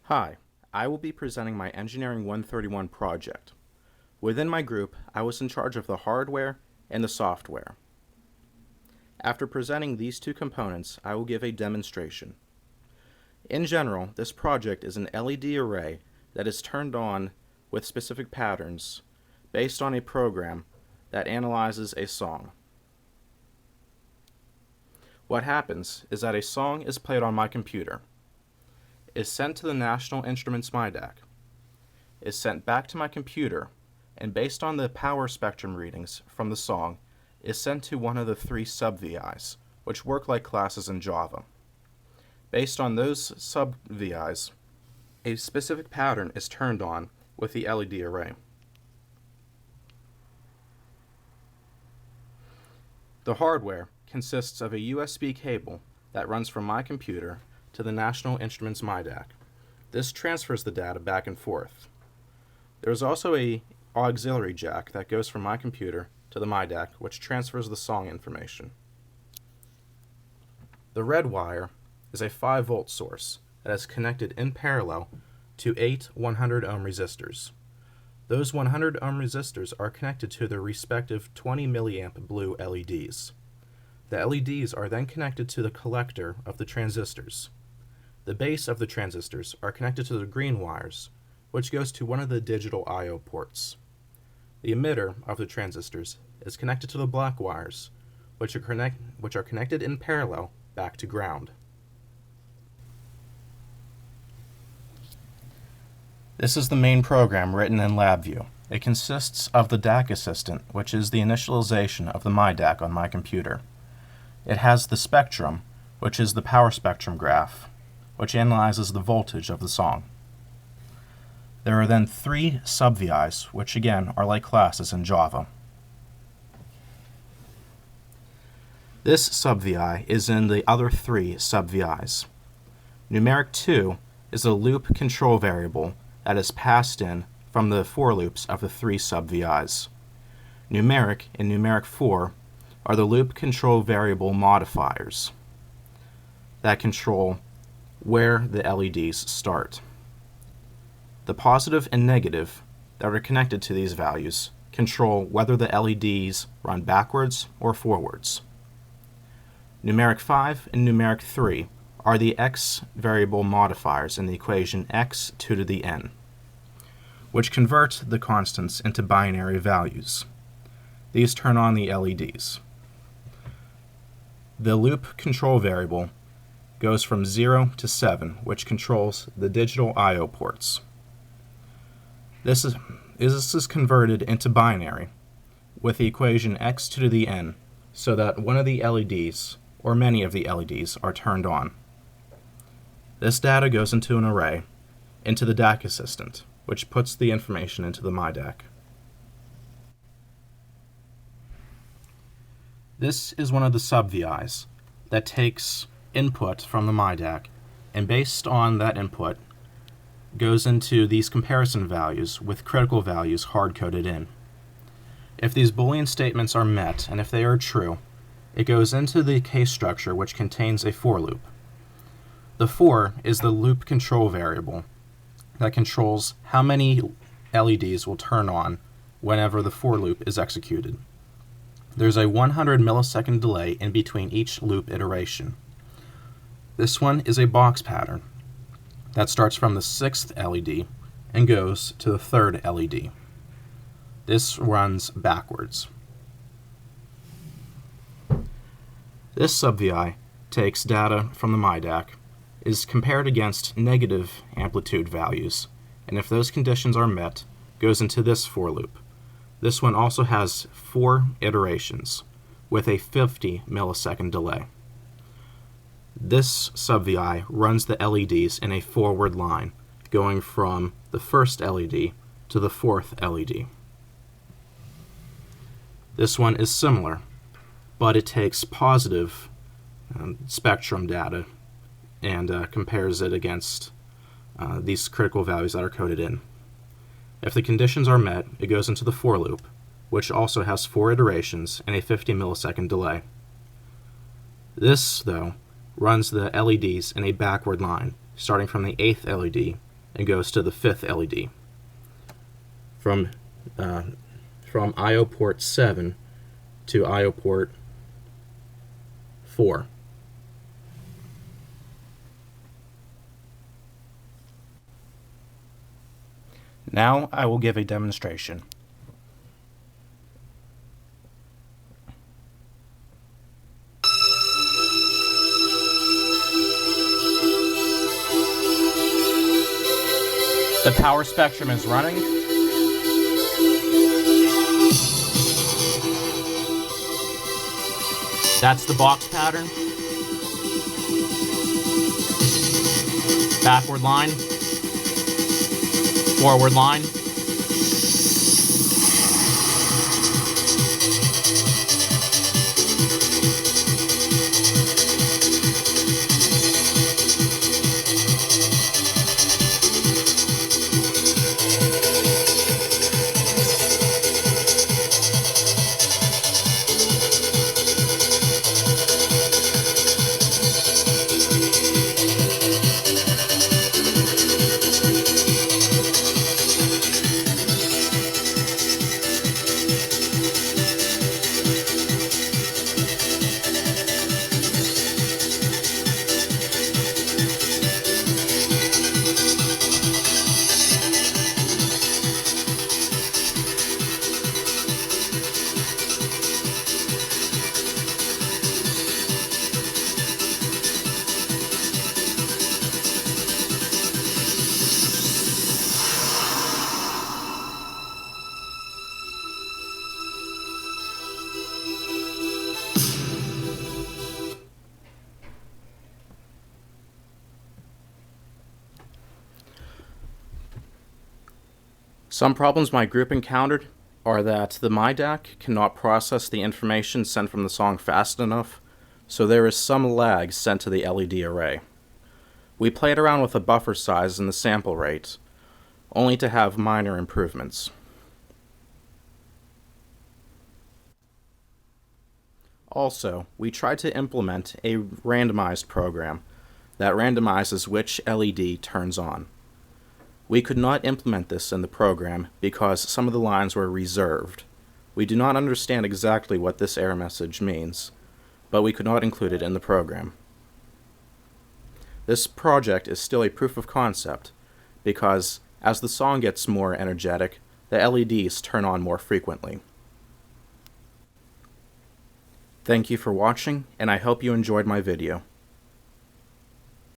Hi, I will be presenting my Engineering 131 project. Within my group, I was in charge of the hardware and the software. After presenting these two components, I will give a demonstration. In general, this project is an LED array that is turned on with specific patterns based on a program that analyzes a song. What happens is that a song is played on my computer, is sent to the National Instruments MIDAC, is sent back to my computer, and based on the power spectrum readings from the song, is sent to one of the three sub-VIs, which work like classes in Java. Based on those sub-VIs, a specific pattern is turned on with the LED array. The hardware consists of a USB cable that runs from my computer to the National Instruments MIDAC. This transfers the data back and forth. There is also an auxiliary jack that goes from my computer to the MIDAC, which transfers the song information. The red wire is a 5-volt source that is connected in parallel to 8 100 ohm resistors. Those 100 ohm resistors are connected to their respective 20 milliamp blue LEDs. The LEDs are then connected to the collector of the transistors. The base of the transistors are connected to the green wires, which goes to one of the digital I/O ports. The emitter of the transistors is connected to the black wires, which are connected in parallel back to ground. This is the main program written in LabVIEW. It consists of the DAC Assistant, which is the initialization of the MIDAC on my computer. It has the spectrum, which is the power spectrum graph, which analyzes the voltage of the song. There are then 3 sub-VIs, which again are like classes in Java. This sub-VI is in the other 3 sub-VIs. Numeric 2 is a loop control variable that is passed in from the for loops of the 3 sub-VIs. Numeric and numeric 4 are the loop control variable modifiers that control where the LEDs start. The positive and negative that are connected to these values control whether the LEDs run backwards or forwards. Numeric 5 and numeric 3 are the x variable modifiers in the equation x 2 to the n, which convert the constants into binary values. These turn on the LEDs. The loop control variable goes from 0 to 7, which controls the digital I/O ports. This is converted into binary with the equation x 2 to the n so that one of the LEDs, or many of the LEDs, are turned on. This data goes into an array, into the DAC Assistant, which puts the information into the MIDAC. This is one of the sub-VIs that takes input from the MIDAC, and based on that input goes into these comparison values with critical values hard-coded in. If these Boolean statements are met, and if they are true, it goes into the case structure, which contains a for loop. The for is the loop control variable that controls how many LEDs will turn on whenever the for loop is executed. There's a 100 millisecond delay in between each loop iteration. This one is a box pattern that starts from the 6th LED and goes to the 3rd LED. This runs backwards. This sub-VI takes data from the MIDAC, is compared against negative amplitude values, and if those conditions are met, goes into this for loop. This one also has 4 iterations with a 50 millisecond delay. This sub-VI runs the LEDs in a forward line, going from the 1st LED to the 4th LED. This one is similar, but it takes positive spectrum data and compares it against these critical values that are coded in. If the conditions are met, it goes into the for loop, which also has 4 iterations and a 50 millisecond delay. This, though, runs the LEDs in a backward line, starting from the 8th LED and goes to the 5th LED. From I/O port 7 to I/O port 4. Now I will give a demonstration. The power spectrum is running. That's the box pattern. Backward line. Forward line. Some problems my group encountered are that the MIDAC cannot process the information sent from the song fast enough, so there is some lag sent to the LED array. We played around with the buffer size and the sample rate, only to have minor improvements. Also, we tried to implement a randomized program that randomizes which LED turns on. We could not implement this in the program because some of the lines were reserved. We do not understand exactly what this error message means, but we could not include it in the program. This project is still a proof of concept because as the song gets more energetic, the LEDs turn on more frequently. Thank you for watching, and I hope you enjoyed my video.